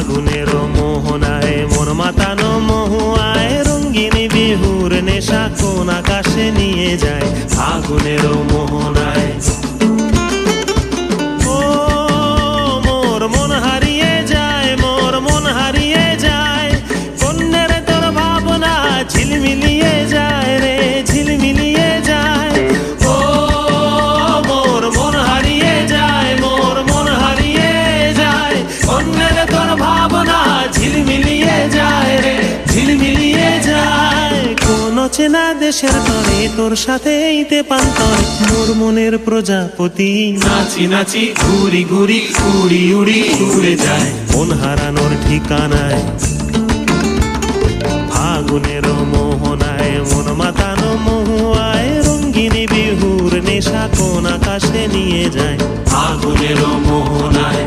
ফাগুনের মোহনায় মন মাতানো মহুয়ায় রঙিন বিহুর নেশা কোন আকাশে নিয়ে যায় ফাগুনের মোহনায়। ও মোর মন হারিয়ে যায়, মোর মন হারিয়ে যায়, কন্যের তোর ভাবনা ঝিলমিলিয়ে যায় রে ঝিলমিলিয়ে যায়। ও মোর মন হারিয়ে যায়, মোর মন হারিয়ে যায়, কন্যের তোর ভাবনা ঝিলমিলিয়ে যায় রে ঝিলমিলিয়ে যায়। কোন চেনা দেশের তরে তোর সাথে এইতে পান্তর মোর মনের প্রজাপতি নাচি নাচি ঘুরি ঘুরি উড়ি উড়ি উড়ে যায় মন হারানোর ঠিকানায়। ফাগুনের মোহনায় মন মাতানো মহুয়ায় রঙ্গিনী বিহুর নেশা কোন আকাশে নিয়ে যায় ফাগুনের মোহনায়।